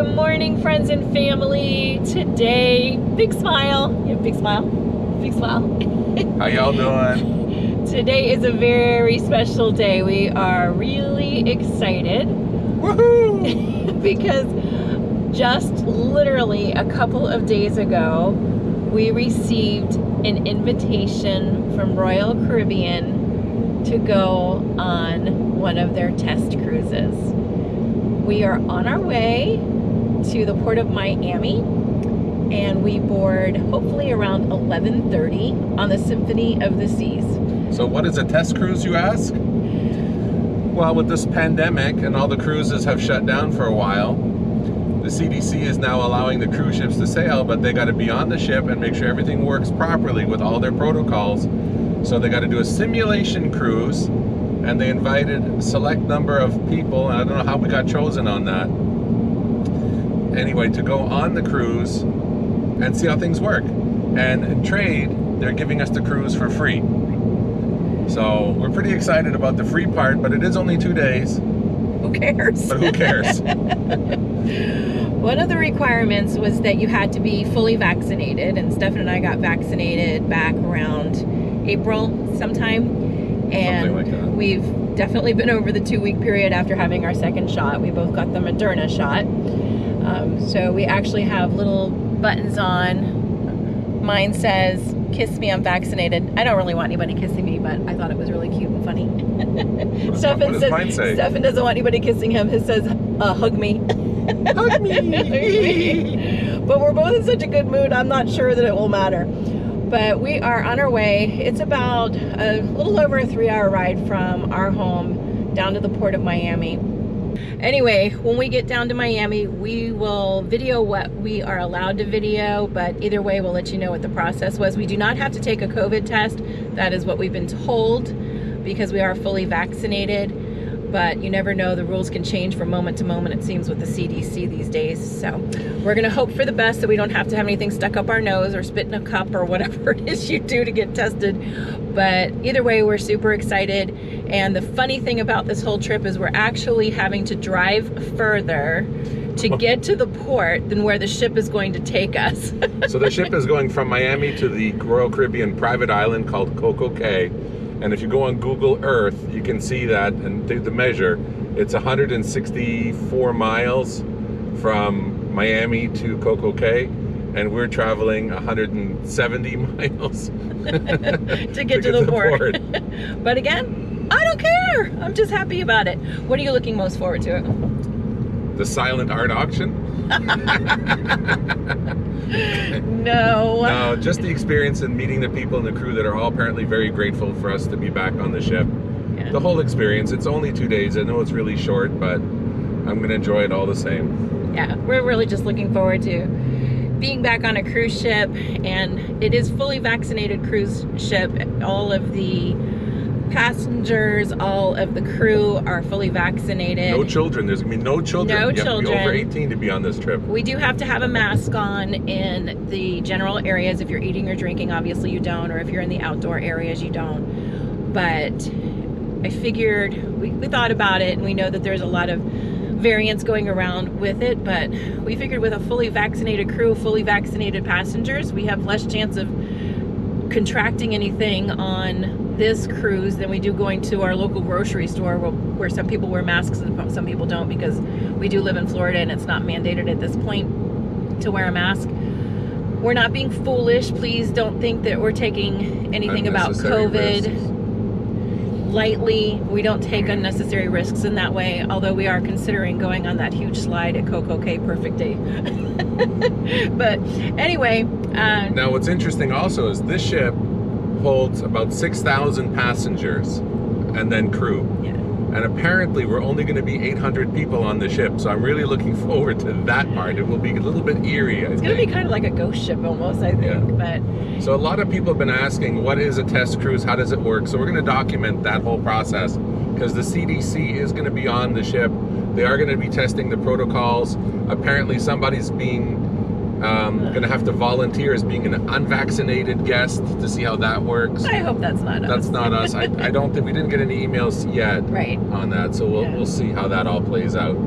Good morning, friends and family. Today, big smile. Yeah, big smile. Big smile. How y'all doing? Today is a very special day. We are really excited. Woohoo! Because just literally a couple of days ago, we received an invitation from Royal Caribbean to go on one of their test cruises. We are on our way to the port of Miami, and we board hopefully around 11:30 on the Symphony of the Seas. So what is a test cruise, you ask? Well, with this pandemic and all the cruises have shut down for a while, the CDC is now allowing the cruise ships to sail, but they got to be on the ship and make sure everything works properly with all their protocols. So they got to do a simulation cruise, and they invited a select number of people, and I don't know how we got chosen on that. Anyway, to go on the cruise and see how things work. And in trade, they're giving us the cruise for free. So we're pretty excited about the free part, but it is only 2 days. Who cares? But who cares? One of the requirements was that you had to be fully vaccinated, and Stefan and I got vaccinated back around April sometime. And Something like that. We've definitely been over the 2-week period after having our second shot. We both got the Moderna shot. So we actually have little buttons on. Mine says, "Kiss me, I'm vaccinated." I don't really want anybody kissing me, but I thought it was really cute and funny. What does mine say? Stefan doesn't want anybody kissing him. His says, "Hug me." Hug me! But we're both in such a good mood, I'm not sure that it will matter. But we are on our way. It's about a little over a 3-hour ride from our home down to the port of Miami. Anyway, when we get down to Miami, we will video what we are allowed to video, but either way, we'll let you know what the process was. We do not have to take a COVID test. That is what we've been told, because we are fully vaccinated. But you never know, the rules can change from moment to moment, it seems, with the CDC these days. So we're gonna hope for the best, that we don't have to have anything stuck up our nose or spit in a cup or whatever it is you do to get tested. But either way, we're super excited. And the funny thing about this whole trip is we're actually having to drive further to get to the port than where the ship is going to take us. So the ship is going from Miami to the Royal Caribbean private island called CocoCay. And if you go on Google Earth, you can see that and do the measure. It's 164 miles from Miami to CocoCay, and we're traveling 170 miles to get to the port. But again, I don't care. I'm just happy about it. What are you looking most forward to? The silent art auction? No, just the experience and meeting the people in the crew that are all apparently very grateful for us to be back on the ship. Yeah. The whole experience. It's only 2 days. I know it's really short, but I'm going to enjoy it all the same. Yeah, we're really just looking forward to being back on a cruise ship, and it is fully vaccinated cruise ship. All of the passengers, all of the crew are fully vaccinated. No children. There's going to be no children. No you children. have to be over 18 to be on this trip. We do have to have a mask on in the general areas. If you're eating or drinking, obviously you don't, or if you're in the outdoor areas, you don't. But I figured, we thought about it, and we know that there's a lot of variants going around with it, but we figured with a fully vaccinated crew, fully vaccinated passengers, we have less chance of contracting anything on this cruise than we do going to our local grocery store, where some people wear masks and some people don't, because we do live in Florida and it's not mandated at this point to wear a mask. We're not being foolish. Please don't think that we're taking anything about COVID risks lightly. We don't take unnecessary risks in that way, although we are considering going on that huge slide at CocoCay. Perfect day. But anyway, now what's interesting also is this ship holds about 6,000 passengers and then crew. yeah. And apparently we're only going to be 800 people on the ship, so I'm really looking forward to that part. It will be a little bit eerie, I think. It's going to be kind of like a ghost ship almost, I think. Yeah. But so a lot of people have been asking, what is a test cruise? How does it work? So we're going to document that whole process, because the CDC is going to be on the ship. They are going to be testing the protocols. Apparently somebody's being going to have to volunteer as being an unvaccinated guest to see how that works. I hope that's not us. That's not us. I don't think, we didn't get any emails yet Right. on that, so we'll see how that all plays out.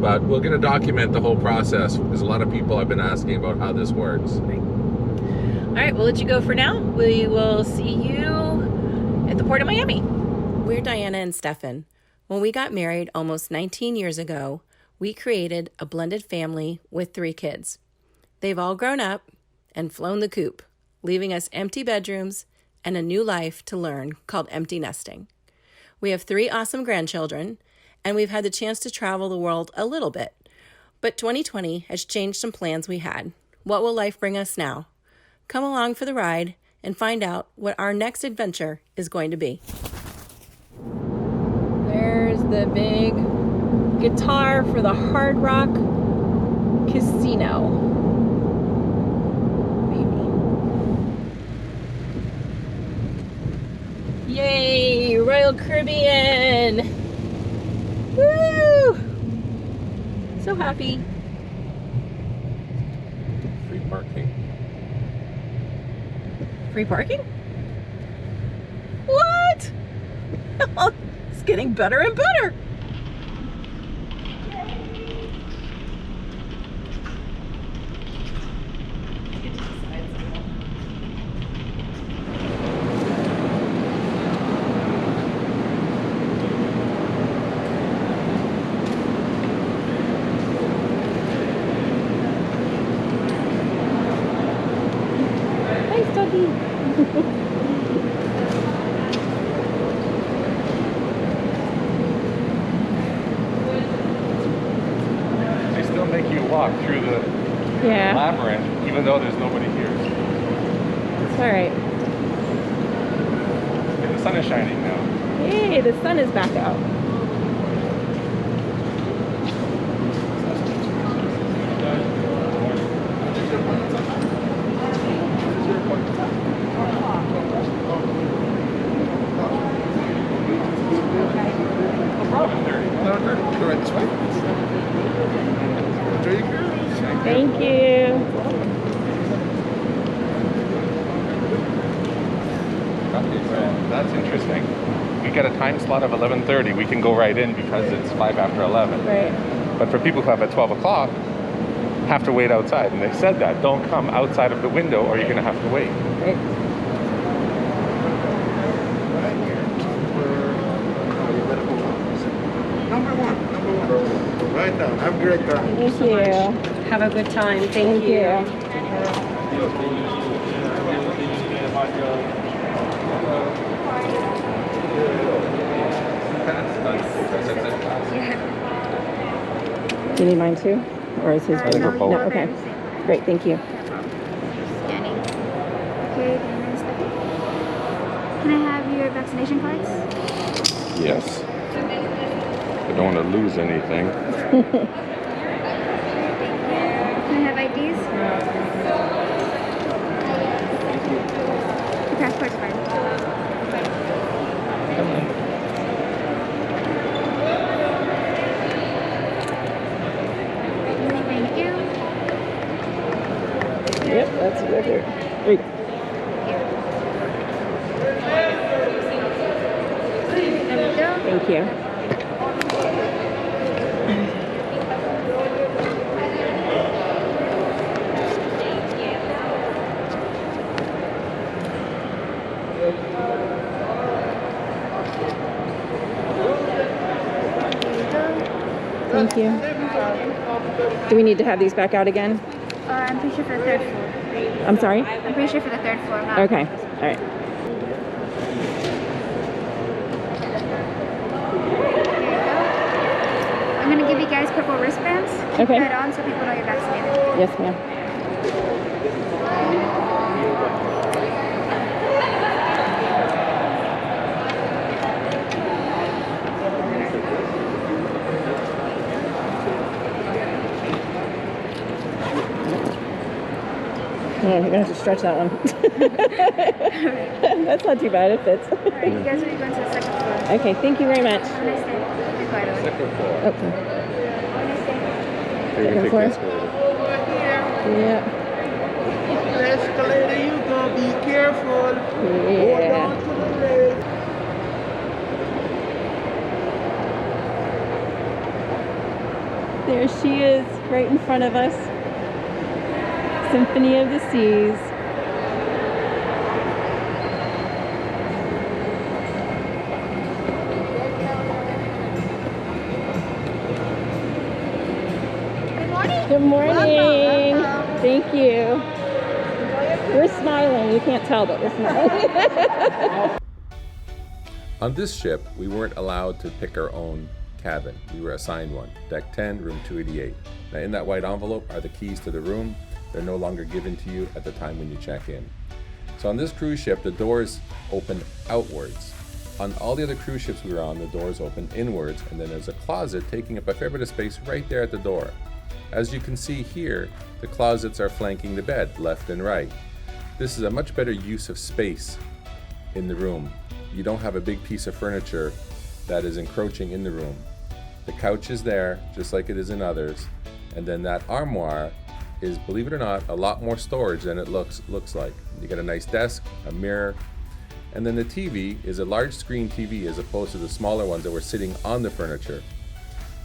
But we're going to document the whole process because a lot of people have been asking about how this works. All right, we'll let you go for now. We will see you at the Port of Miami. We're Diana and Stefan. When we got married almost 19 years ago, we created a blended family with 3 kids. They've all grown up and flown the coop, leaving us empty bedrooms and a new life to learn called empty nesting. We have 3 awesome grandchildren, and we've had the chance to travel the world a little bit. But 2020 has changed some plans we had. What will life bring us now? Come along for the ride and find out what our next adventure is going to be. There's the big guitar for the Hard Rock Casino. Maybe. Yay, Royal Caribbean! Woo! So happy. Free parking. Free parking? What? It's getting better and better. Nice doggy. They still make you walk through the labyrinth even though there's nobody here. It's all right. Okay, the sun is shining now. Yay, the sun is back out. Thank you. That's interesting. We get a time slot of 11:30. We can go right in because it's 5 after 11. Right. But for people who have at 12 o'clock, have to wait outside. And they said that. Don't come outside of the window or you're going to have to wait. Right. Number one. Right down. Have a great time. Thank you. Have a good time. Thank you. Do you need mine too? Or is his? I think we're both. No, okay. Great, thank you. Scanning. Okay, can I have your vaccination cards? Yes. I don't want to lose anything. Can I have IDs? Your passport's fine. Thank you. Yep, that's right there. Wait. There we go. Thank you. Thank you. Do we need to have these back out again? I'm pretty sure for the 3rd floor. I'm sorry? I'm pretty sure for the 3rd floor. Not Okay, all right. I'm going to give you guys purple wristbands. Keep Okay. that on so people know you're vaccinated. Yes, ma'am. Oh, you're gonna have to stretch that one. That's not too bad, it fits. Alright, you guys are going to the 2nd floor. Okay, thank you very much. Have a nice day. Goodbye, Lily. Second floor. Okay. Have a nice day. Here, you Second take floor. the escalator. Yeah. Escalator, you gonna be careful. Hold Yeah. on to the rail. There she is, right in front of us. Symphony of the Seas. Good morning. Thank you. We're smiling. You can't tell, but we're smiling. On this ship, we weren't allowed to pick our own cabin. We were assigned one, deck 10, room 288. Now in that white envelope are the keys to the room. They're no longer given to you at the time when you check in. So on this cruise ship, the doors open outwards. On all the other cruise ships we were on, the doors open inwards, and then there's a closet taking up a fair bit of space right there at the door. As you can see here, the closets are flanking the bed, left and right. This is a much better use of space in the room. You don't have a big piece of furniture that is encroaching in the room. The couch is there, just like it is in others, and then that armoire is, believe it or not, a lot more storage than it looks like. You get a nice desk, a mirror, and then the TV is a large screen TV as opposed to the smaller ones that were sitting on the furniture.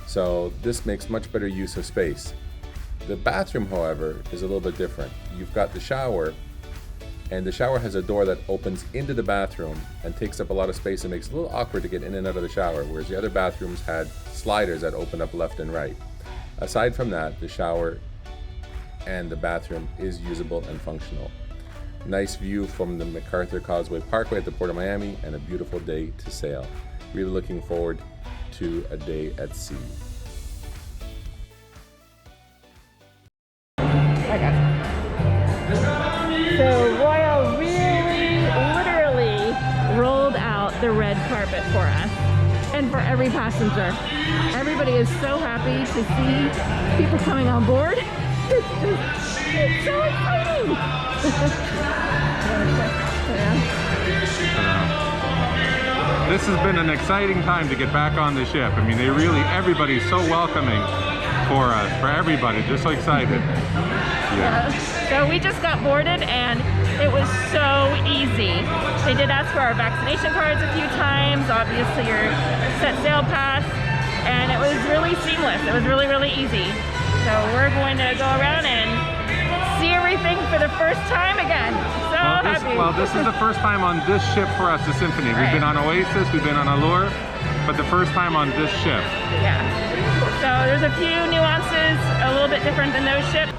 So this makes much better use of space. The bathroom, however, is a little bit different. You've got the shower, and the shower has a door that opens into the bathroom and takes up a lot of space and makes it a little awkward to get in and out of the shower, whereas the other bathrooms had sliders that open up left and right. Aside from that, the shower and the bathroom is usable and functional. Nice view from the MacArthur Causeway Parkway at the Port of Miami, and a beautiful day to sail. Really looking forward to a day at sea. Okay. So Royal really, literally rolled out the red carpet for us and for every passenger. Everybody is so happy to see people coming on board. It's so exciting. This has been an exciting time to get back on the ship. I mean, everybody's so welcoming for us, for everybody, just so excited. Yeah. So we just got boarded and it was so easy. They did ask for our vaccination cards a few times, obviously your set sail pass, and it was really seamless. It was really, really easy. So we're going to go around and see everything for the first time again. So happy. Well, this is the first time on this ship for us, the Symphony. We've been on Oasis, we've been on Allure, but the first time on this ship. Yeah. So there's a few nuances, a little bit different than those ships.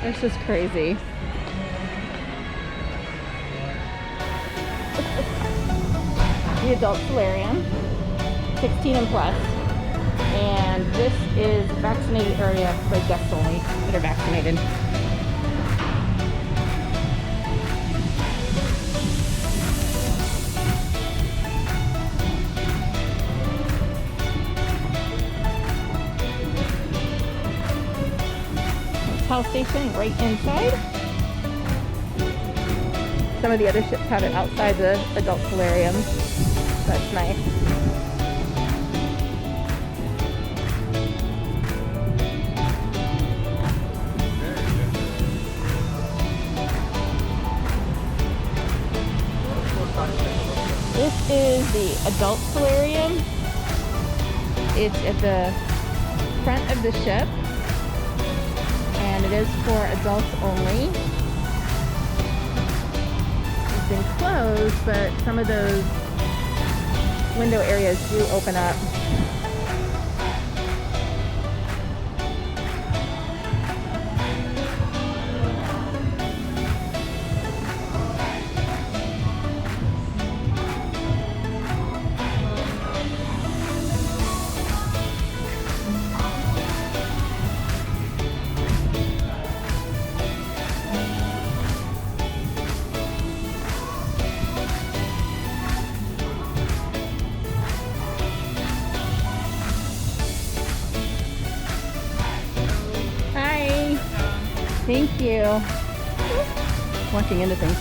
It's just crazy. The adult solarium, 16 and plus. And this is vaccinated area for guests only that are vaccinated. Health station right inside. Some of the other ships have it outside the adult solarium. That's nice. This is the adult solarium. It's at the front of the ship, and it is for adults only. It's been closed, but some of those window areas do open up. Thank you. Walking into things.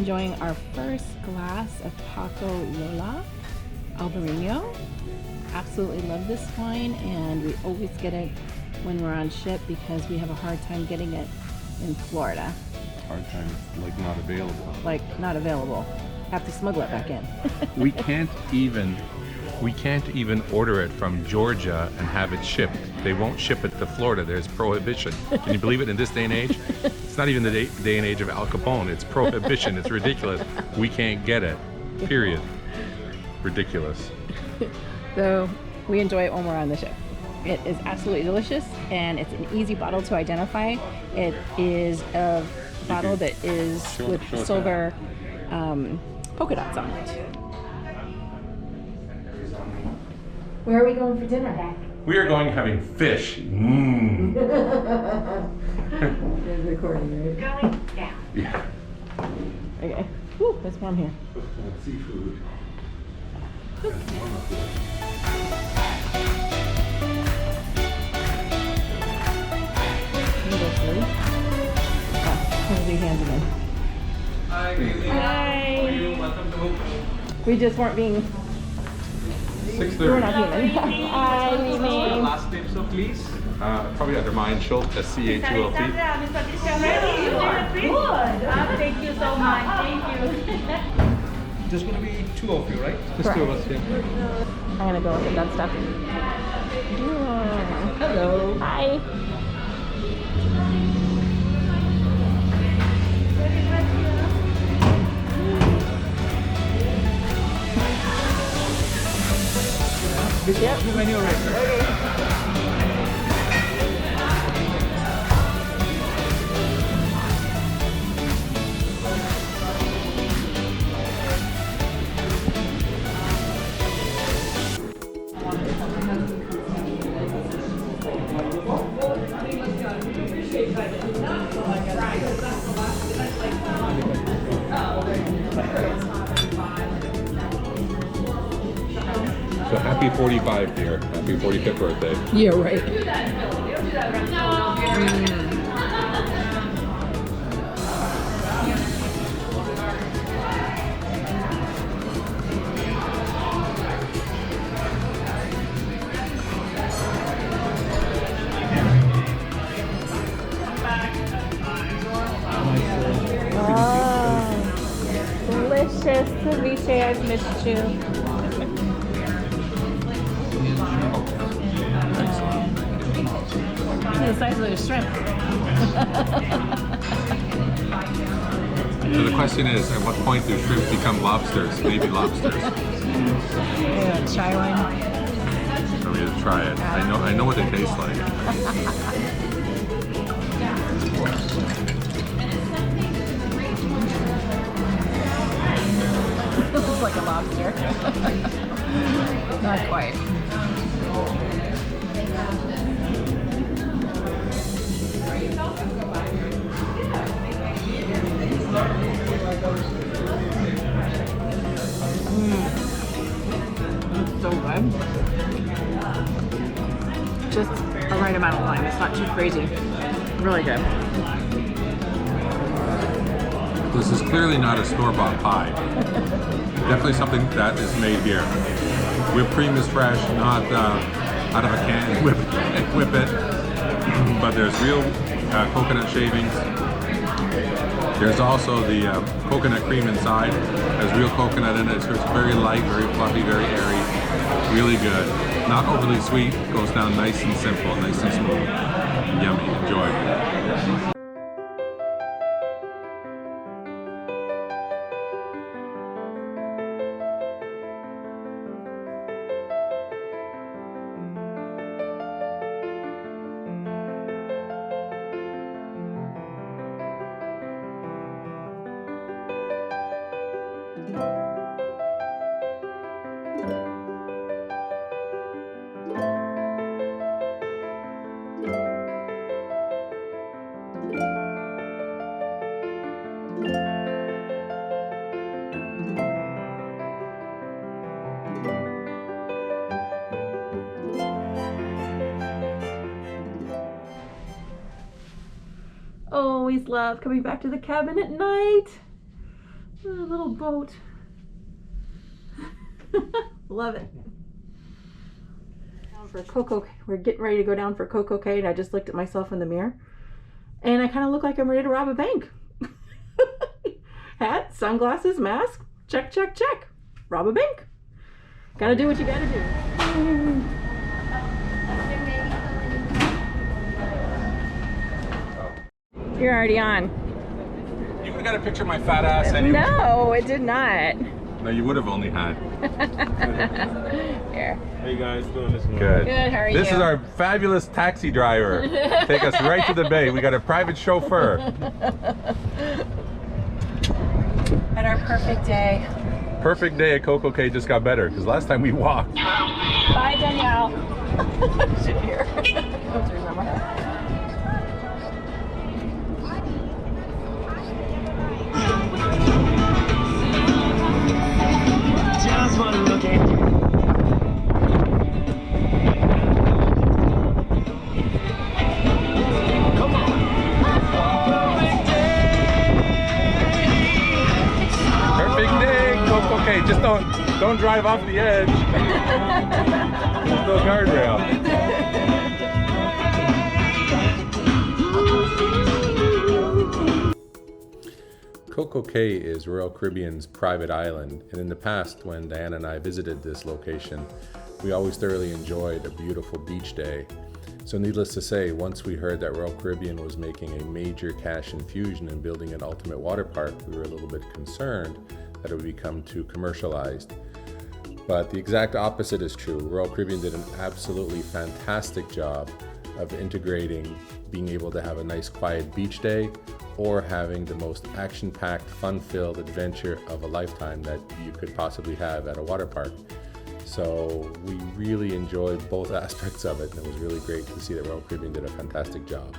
enjoying our first glass of Paco Lola Albarino. Absolutely love this wine, and we always get it when we're on ship because we have a hard time getting it in Florida. Hard time, like not available. Like, not available. Have to smuggle it back in. We can't even order it from Georgia and have it shipped. They won't ship it to Florida. There's prohibition. Can you believe it in this day and age? It's not even the day and age of Al Capone. It's prohibition. It's ridiculous. We can't get it. Period. Ridiculous. So we enjoy it when we're on the ship. It is absolutely delicious, and it's an easy bottle to identify. It is a bottle that is with silver polka dots on it. Where are we going for dinner? We are going having fish. There's recording, right? Going down. Yeah. Okay. Whew, it's warm here. Seafood. Hold your hands again. Hi. We just weren't being. We're 6:30. not human. Hi, Mimi. Last name, so please. Probably under mine, Schultz, SCHULT. Good. Thank you so much. Thank you. There's going to be two of you, right? Just two of us here. I'm gonna go with that stuff. Hello. Hi. Yep. When you're ready. So happy 45, dear. Happy 45th birthday. Yeah, right. Delicious. Ceviche, I've missed you. The size of the shrimp. So the question is, at what point do shrimp become lobsters? Baby lobsters. Yeah, try one. I'm gonna try it. I know what they taste like. Looks like a lobster. Not quite. It's so good. Just a right amount of lime. It's not too crazy. Really good. This is clearly not a store-bought pie. Definitely something that is made here. Whipped cream is fresh, not out of a can. Whip it. But there's real coconut shavings. There's also the coconut cream inside. There's real coconut in it, so it's very light, very fluffy, very airy. Really good. Not overly sweet. Goes down nice and simple, nice and smooth. Yummy. Enjoy. Always love coming back to the cabin at night. A little boat. Love it. Down for CocoCay. We're getting ready to go down for CocoCay, and I just looked at myself in the mirror, and I kind of look like I'm ready to rob a bank. Hat, sunglasses, mask. Check, check, check. Rob a bank. Gotta do what you gotta do. You're already on. You would have got a picture of my fat ass anyway. No, it did not. No, you would have only had. Here. How you guys doing this morning? Good. Good, how are you? This is our fabulous taxi driver. Take us right to the bay. We got a private chauffeur. And our perfect day. Perfect day at CocoCay just got better because last time we walked. Bye, Danielle. Sit here. Don't remember her. Just wanna look at you. Come on. Perfect day, CocoCay. Just don't drive off the edge. There's no guardrail. CocoCay is Royal Caribbean's private island, and in the past, when Diana and I visited this location, we always thoroughly enjoyed a beautiful beach day. So needless to say, once we heard that Royal Caribbean was making a major cash infusion in building an ultimate water park, we were a little bit concerned that it would become too commercialized. But the exact opposite is true. Royal Caribbean did an absolutely fantastic job of integrating being able to have a nice quiet beach day or having the most action-packed, fun-filled adventure of a lifetime that you could possibly have at a water park. So we really enjoyed both aspects of it, and it was really great to see that Royal Caribbean did a fantastic job.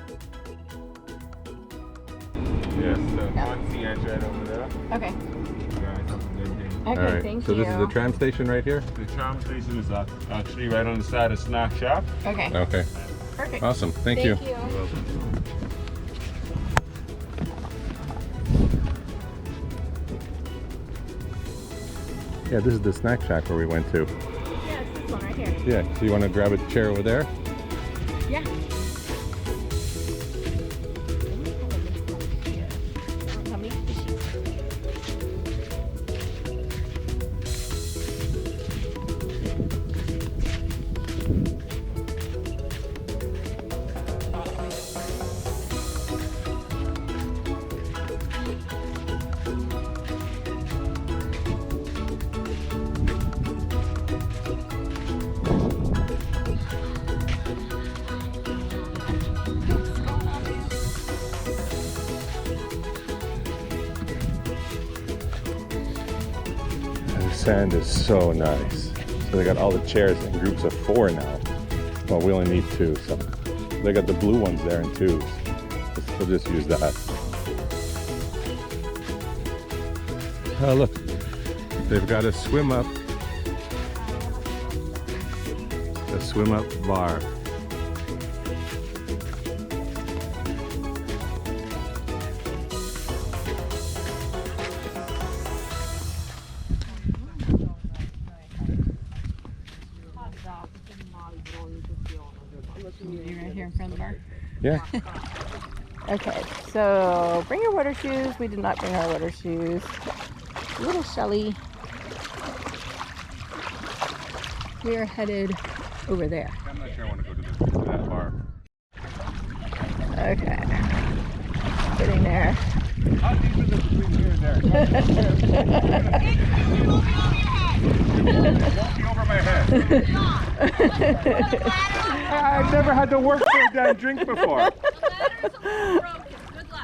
Yes, so one edge right over there. Okay. You guys have a good day. Okay, All right, thank so you. this is the tram station right here? The tram station is actually right on the side of Snack Shop. Okay. Okay, Perfect. awesome, thank you. Yeah, this is the snack shack where we went to. Yeah, it's this one right here. Yeah, so you want to grab a chair over there? Yeah. The sand is so nice. So they got all the chairs in groups of 4 now. Well, we only need 2, so they got the blue ones there in 2s. We'll just use that. Oh look, they've got a swim up bar. Right here in front of the bar. Yeah. Okay, so bring your water shoes. We did not bring our water shoes. Little Shelly. We are headed over there. I'm not sure I want to go to that bar. Okay. Getting there. How deep is it between here and there? Walk me over my head. I've never had to work for a damn drink before.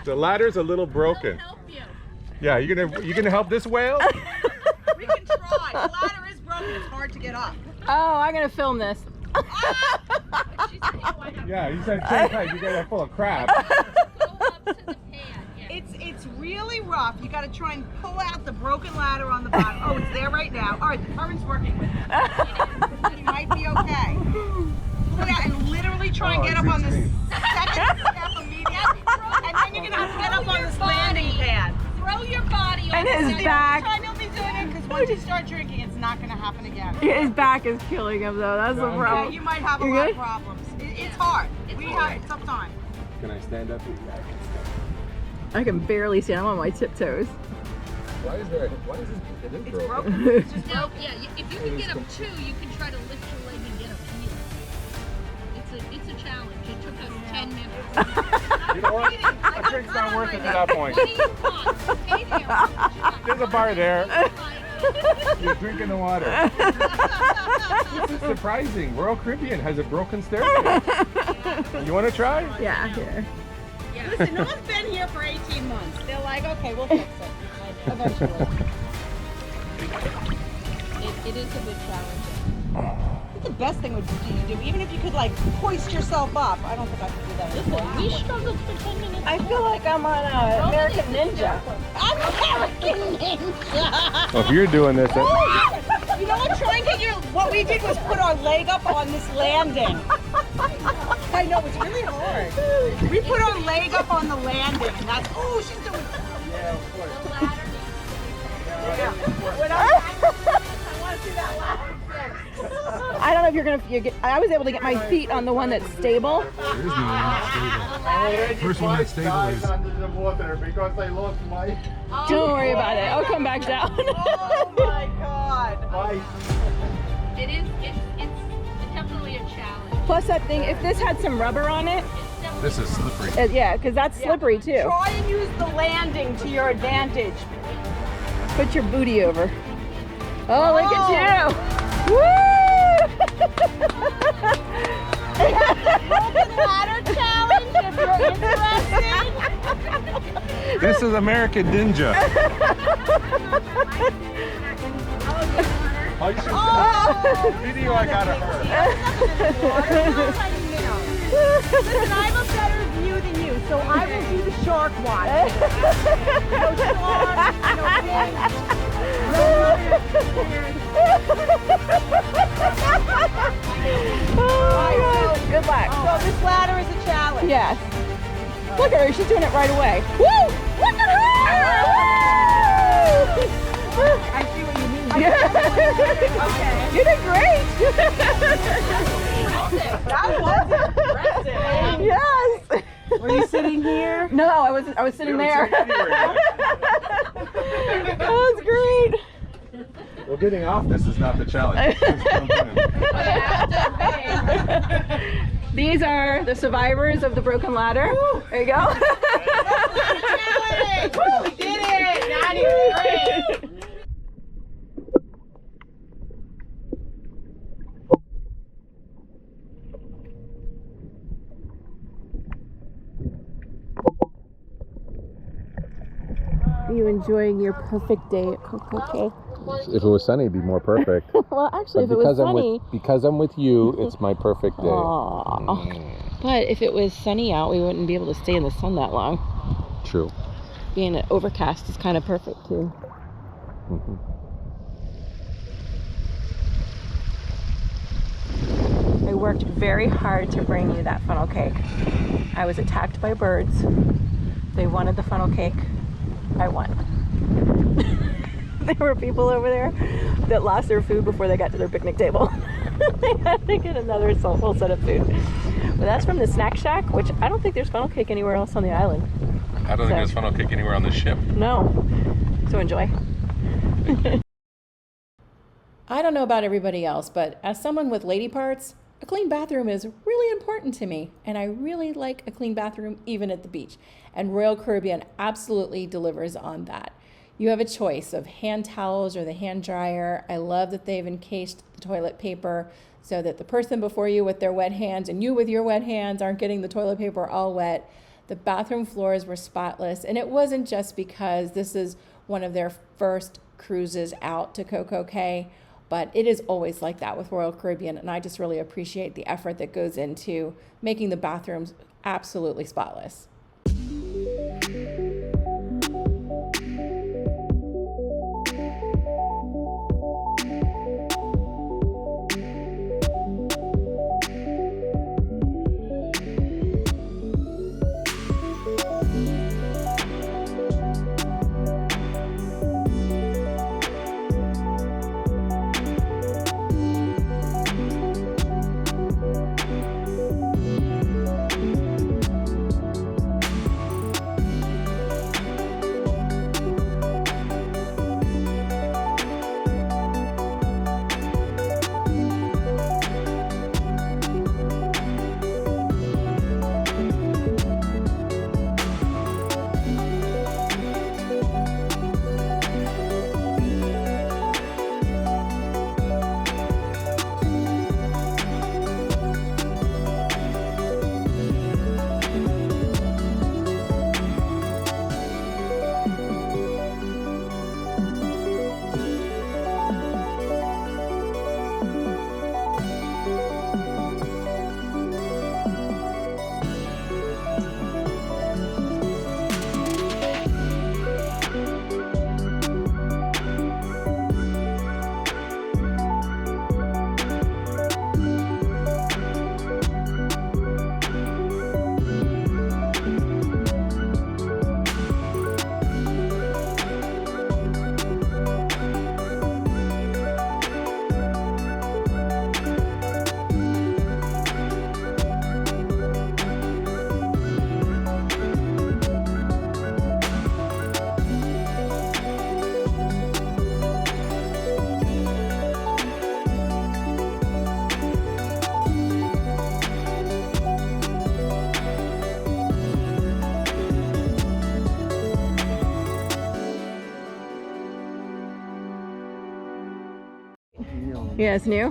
The ladder's a little broken. Help you. Yeah, you gonna help this whale? We can try. The ladder is broken. It's hard to get up. Oh, I'm gonna film this. Yeah, you said turn tight. You got that full of crap. Go up to the pan. Yeah. It's really rough. You got to try and pull out the broken ladder on the bottom. Oh, it's there right now. All right, the current's working with it. You might be okay. Pull it out and literally try and get up on the second step immediately. And then you're gonna have to get up on this landing pad. Throw your body And over his that back once you start drinking, it's not going to happen again. His back is killing him though. That's the Yeah, problem. you might have a You lot good? of problems. It's hard. We have a tough time. Can I stand up? I can barely stand. I'm on my tiptoes. Why is this? It is It's broken. broken. It's just No, broken. yeah, if you can get up 2, you can try to lift your leg and get up here. It's a challenge. It took us 10 minutes. You know what? A drink's not worth it at that point. What do you want? Hey there. There's a bar there. You're drinking the water. This is surprising. Royal Caribbean has a broken staircase. You want to try? Yeah, here. Listen, no one's been here for 18 months. They're like, okay, we'll fix it. Eventually. It is a bit challenging. It's the best thing would be to do. Even if you could like hoist yourself up. I don't think I could do that. Listen, we struggled for 10 minutes. I feel like I'm on American Ninja. American Ninja! Well, if you're doing this, You know what? Try and get your. What we did was put our leg up on this landing. I know, it's really hard. We put our leg up on the landing, and that's. Oh, she's doing. yeah, of course. The ladder Yeah. When I want to see that ladder. I don't know if you're gonna. I was able to get my feet on the one that's stable. There is no one that's stable. First one that's stable is. under the water because I lost my Don't worry about it. I'll come back down. Oh my God. bike. it's definitely a challenge. Plus that thing, if this had some rubber on it, This is slippery. yeah, because that's slippery too. Try and use the landing to your advantage. Put your booty over. Oh, look at you! Woo! Broken ladder challenge if you're interested. This is American Ninja. Oh, you should video. I got her. Listen, I have a better view than you, so I will do the shark watch. No shark, Oh my God. Good luck. So this ladder is a challenge. Yes. Look at her, she's doing it right away. Woo! Look at her! I see what you mean. Okay. You did great. That was impressive. Yes. Were you sitting here? No, I was sitting there. That was great. Well, getting off this is not the challenge. These are the survivors of the broken ladder. There you go. We did it! 93! Are you enjoying your perfect day at CocoCay? If it was sunny, it'd be more perfect. Well, actually, if it was sunny. Because I'm with you, it's my perfect day. Aww. But if it was sunny out, we wouldn't be able to stay in the sun that long. True. Being overcast is kind of perfect too. Mm-hmm. I worked very hard to bring you that funnel cake. I was attacked by birds. They wanted the funnel cake. I won. There were people over there that lost their food before they got to their picnic table. They had to get another whole set of food. But that's from the Snack Shack, which I don't think there's funnel cake anywhere else on the island. I don't think there's funnel cake anywhere on this ship. No. So enjoy. I don't know about everybody else, but as someone with lady parts, a clean bathroom is really important to me, and I really like a clean bathroom even at the beach. And Royal Caribbean absolutely delivers on that. You have a choice of hand towels or the hand dryer. I love that they've encased the toilet paper so that the person before you with their wet hands and you with your wet hands aren't getting the toilet paper all wet. The bathroom floors were spotless, and it wasn't just because this is one of their first cruises out to CocoCay, but it is always like that with Royal Caribbean, and I just really appreciate the effort that goes into making the bathrooms absolutely spotless. Yeah, it's new.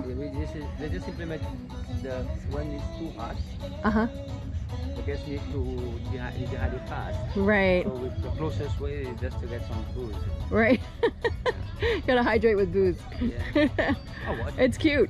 They just implement the when it's too hot. The guests need to dehydrate it fast. Right. So with the closest way is just to get some booze. Right. Gotta hydrate with booze. Yeah. Oh, what? It's cute.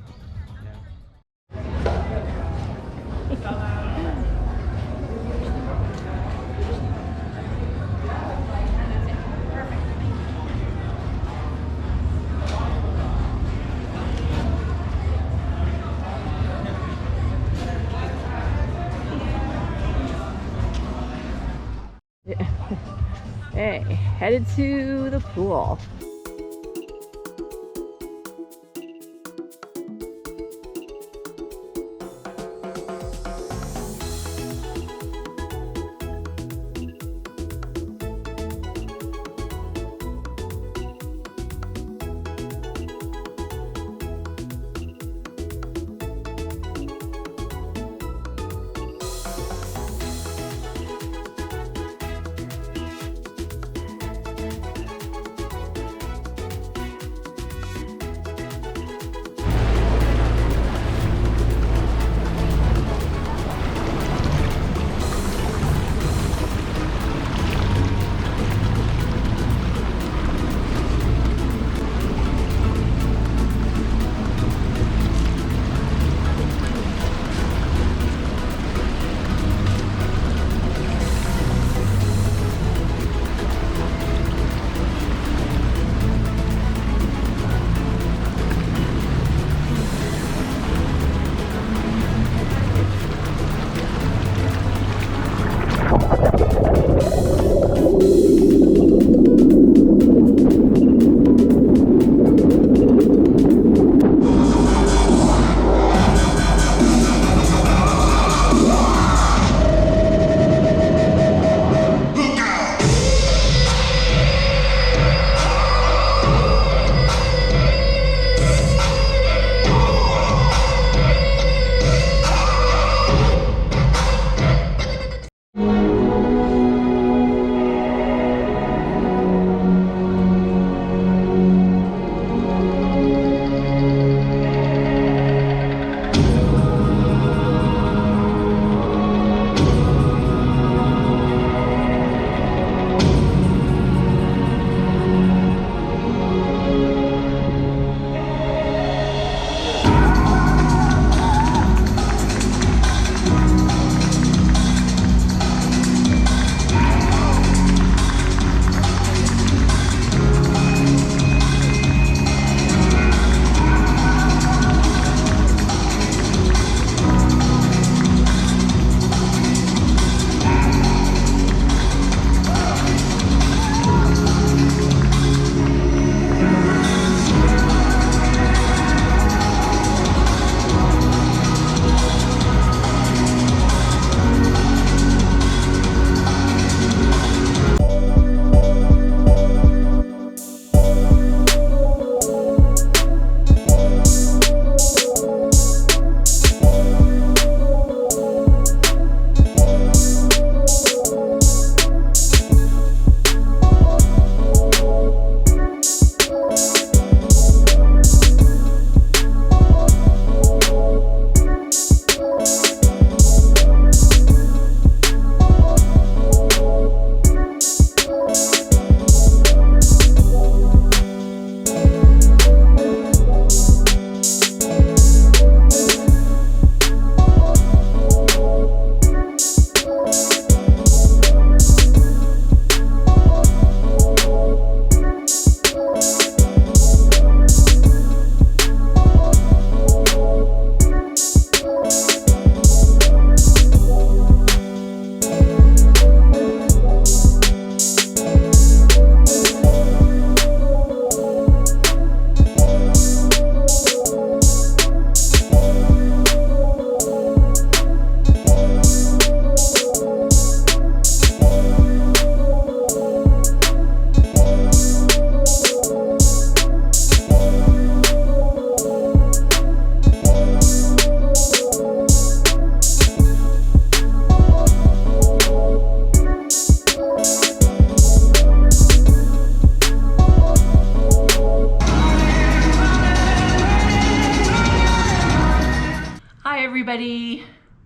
Hey, headed to the pool.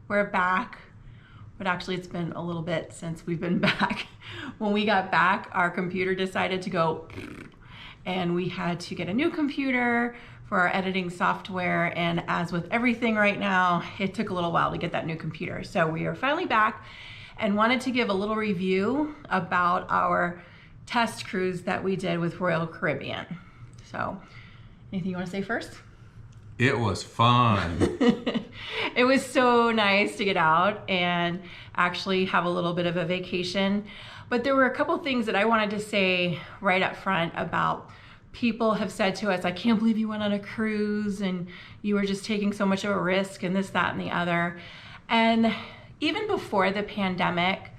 we're back, but actually it's been a little bit since we've been back. When we got back, our computer decided to go, and we had to get a new computer for our editing software. And as with everything right now, it took a little while to get that new computer. So we are finally back and wanted to give a little review about our test cruise that we did with Royal Caribbean. So anything you want to say first? It was fun. It was so nice to get out and actually have a little bit of a vacation. But there were a couple things that I wanted to say right up front about people have said to us, I can't believe you went on a cruise and you were just taking so much of a risk and this, that, and the other. And even before the pandemic,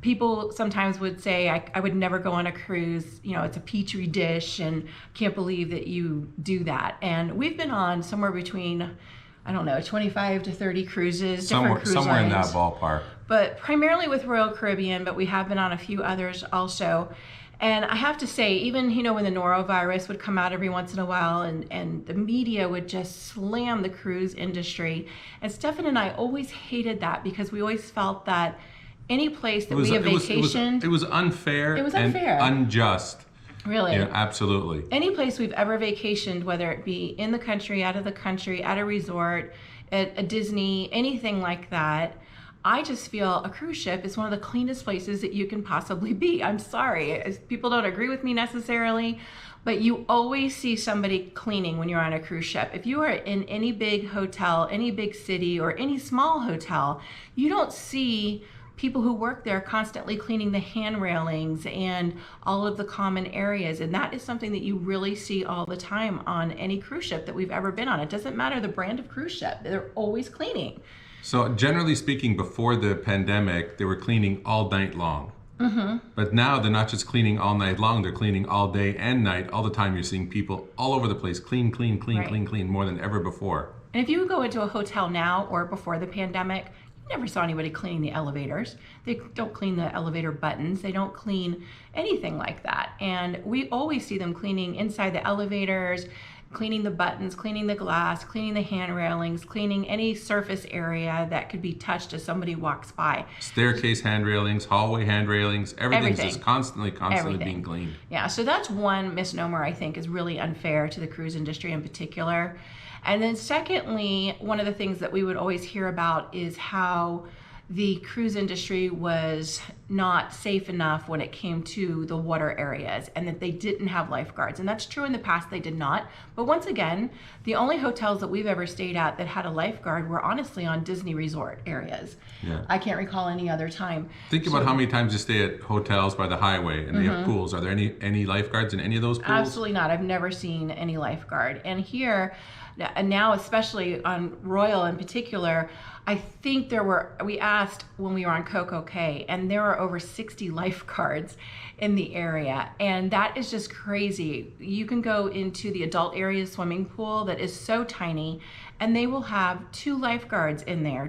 people sometimes would say, I would never go on a cruise, you know, it's a petri dish and can't believe that you do that. And we've been on somewhere between, I don't know, 25 to 30 cruises, different cruise somewhere in lines. that ballpark. But primarily with Royal Caribbean, but we have been on a few others also. And I have to say, even, you know, when the norovirus would come out every once in a while and the media would just slam the cruise industry. And Stefan and I always hated that because we always felt that any place that we have vacationed, it was unfair. It was unfair. And unjust. Really? Yeah, absolutely. Any place we've ever vacationed, whether it be in the country, out of the country, at a resort, at a Disney, anything like that, I just feel a cruise ship is one of the cleanest places that you can possibly be. I'm sorry, people don't agree with me necessarily, but you always see somebody cleaning when you're on a cruise ship. If you are in any big hotel, any big city, or any small hotel, you don't see people who work there constantly cleaning the hand railings and all of the common areas. And that is something that you really see all the time on any cruise ship that we've ever been on. It doesn't matter the brand of cruise ship, they're always cleaning. So generally speaking, before the pandemic, they were cleaning all night long. Mm-hmm. But now they're not just cleaning all night long, they're cleaning all day and night. All the time you're seeing people all over the place, clean, more than ever before. And if you go into a hotel now or before the pandemic, never saw anybody cleaning the elevators. They don't clean the elevator buttons. They don't clean anything like that. And we always see them cleaning inside the elevators, cleaning the buttons, cleaning the glass, cleaning the hand railings, cleaning any surface area that could be touched as somebody walks by. Staircase hand railings, hallway hand railings, everything's just constantly being cleaned. Yeah, so that's one misnomer I think is really unfair to the cruise industry in particular. And then secondly, one of the things that we would always hear about is how the cruise industry was not safe enough when it came to the water areas and that they didn't have lifeguards. And that's true in the past, they did not. But once again, the only hotels that we've ever stayed at that had a lifeguard were honestly on Disney resort areas. Yeah. I can't recall any other time. Think about how many times you stay at hotels by the highway and they have pools. Are there any lifeguards in any of those pools? Absolutely not. I've never seen any lifeguard. And here, and now especially on Royal in particular, I think we asked when we were on CocoCay, and there are over 60 lifeguards in the area. And that is just crazy. You can go into the adult area swimming pool that is so tiny, and they will have 2 lifeguards in there.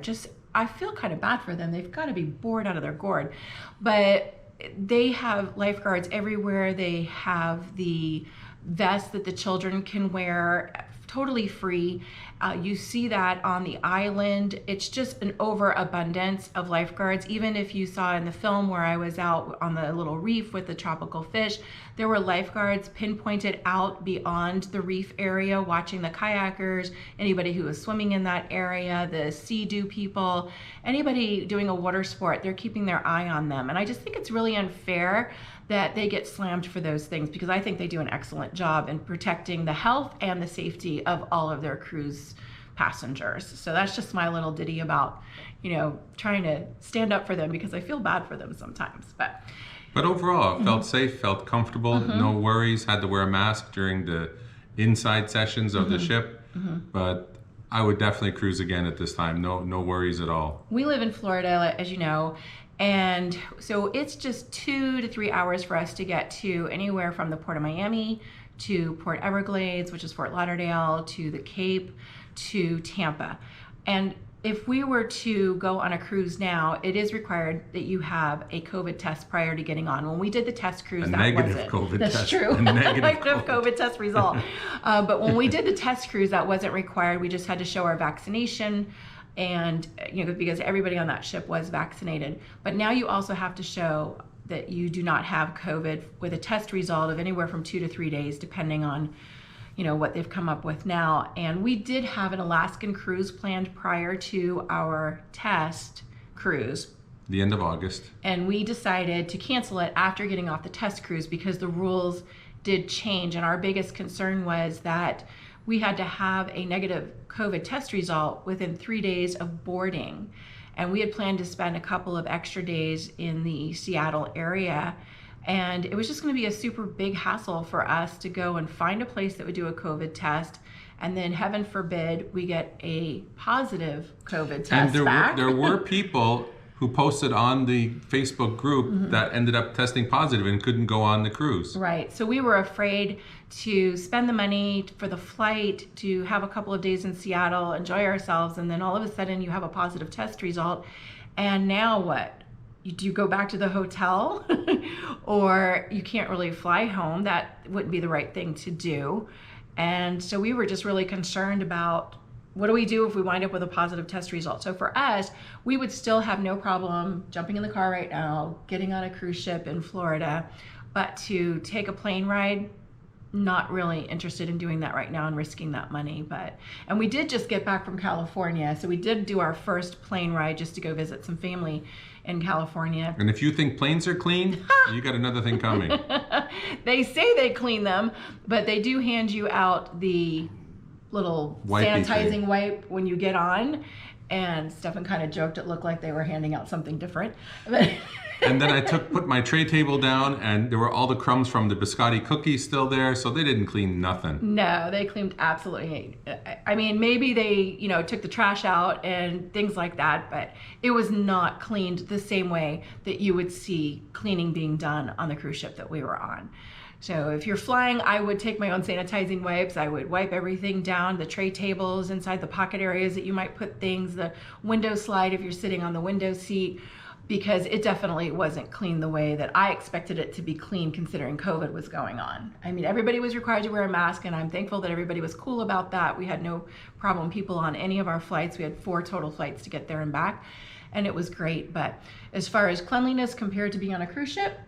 I feel kind of bad for them. They've got to be bored out of their gourd. But they have lifeguards everywhere. They have the vests that the children can wear, totally free. You see that on the island. It's just an overabundance of lifeguards. Even if you saw in the film where I was out on the little reef with the tropical fish, there were lifeguards pinpointed out beyond the reef area, watching the kayakers, anybody who was swimming in that area, the sea-doo people, anybody doing a water sport, they're keeping their eye on them. And I just think it's really unfair that they get slammed for those things, because I think they do an excellent job in protecting the health and the safety of all of their cruise passengers. So that's just my little ditty about, trying to stand up for them, because I feel bad for them sometimes. But overall, it felt safe, felt comfortable, no worries, had to wear a mask during the inside sessions of the ship. But I would definitely cruise again at this time. No worries at all. We live in Florida, as you know, and so it's just 2 to 3 hours for us to get to anywhere from the Port of Miami to Port Everglades, which is Fort Lauderdale, to the Cape, to Tampa. And if we were to go on a cruise now, it is required that you have a COVID test prior to getting on. When we did the test cruise, negative COVID test. That's true. Negative COVID test result. But when we did the test cruise, that wasn't required. We just had to show our vaccination and because everybody on that ship was vaccinated. But now you also have to show that you do not have COVID with a test result of anywhere from 2 to 3 days, depending on what they've come up with now. And we did have an Alaskan cruise planned prior to our test cruise, the end of August. And we decided to cancel it after getting off the test cruise because the rules did change. And our biggest concern was that we had to have a negative COVID test result within 3 days of boarding. And we had planned to spend a couple of extra days in the Seattle area. And it was just going to be a super big hassle for us to go and find a place that would do a COVID test. And then, heaven forbid, we get a positive COVID test and back. there were people who posted on the Facebook group that ended up testing positive and couldn't go on the cruise. Right. So we were afraid to spend the money for the flight, to have a couple of days in Seattle, enjoy ourselves, and then all of a sudden you have a positive test result. And now what? Do you go back to the hotel? Or you can't really fly home? That wouldn't be the right thing to do. And so we were just really concerned about, what do we do if we wind up with a positive test result? So for us, we would still have no problem jumping in the car right now, getting on a cruise ship in Florida, but to take a plane ride, not really interested in doing that right now and risking that money. And we did just get back from California, so we did do our first plane ride just to go visit some family in California. And if you think planes are clean, you got another thing coming. They say they clean them, but they do hand you out the little Wipey sanitizing thing. wipe when you get on, and Stefan kind of joked it looked like they were handing out something different. And then I put my tray table down, and there were all the crumbs from the biscotti cookies still there, so they didn't clean nothing. No, they cleaned absolutely. I mean, maybe they, took the trash out and things like that, but it was not cleaned the same way that you would see cleaning being done on the cruise ship that we were on. So if you're flying, I would take my own sanitizing wipes. I would wipe everything down, the tray tables, inside the pocket areas that you might put things, the window slide if you're sitting on the window seat, because it definitely wasn't clean the way that I expected it to be clean considering COVID was going on. I mean, everybody was required to wear a mask, and I'm thankful that everybody was cool about that. We had no problem people on any of our flights. We had 4 total flights to get there and back, and it was great. But as far as cleanliness compared to being on a cruise ship,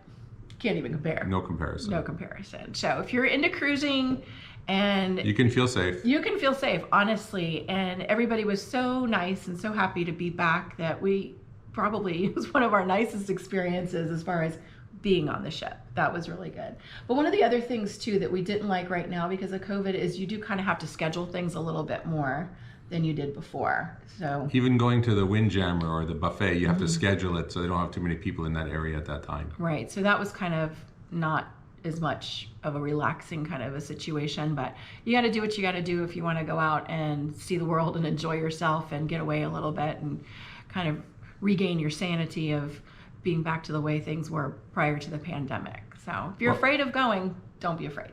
can't even compare. No comparison. No comparison. So if you're into cruising and you can feel safe. You can feel safe, honestly. And everybody was so nice and so happy to be back that it was one of our nicest experiences as far as being on the ship. That was really good. But one of the other things too that we didn't like right now because of COVID is you do kind of have to schedule things a little bit more than you did before. So even going to the Windjammer or the buffet, you have to schedule it so they don't have too many people in that area at that time. Right. So that was kind of not as much of a relaxing kind of a situation, but you got to do what you got to do if you want to go out and see the world and enjoy yourself and get away a little bit and kind of regain your sanity of being back to the way things were prior to the pandemic. So if you're afraid of going, don't be afraid.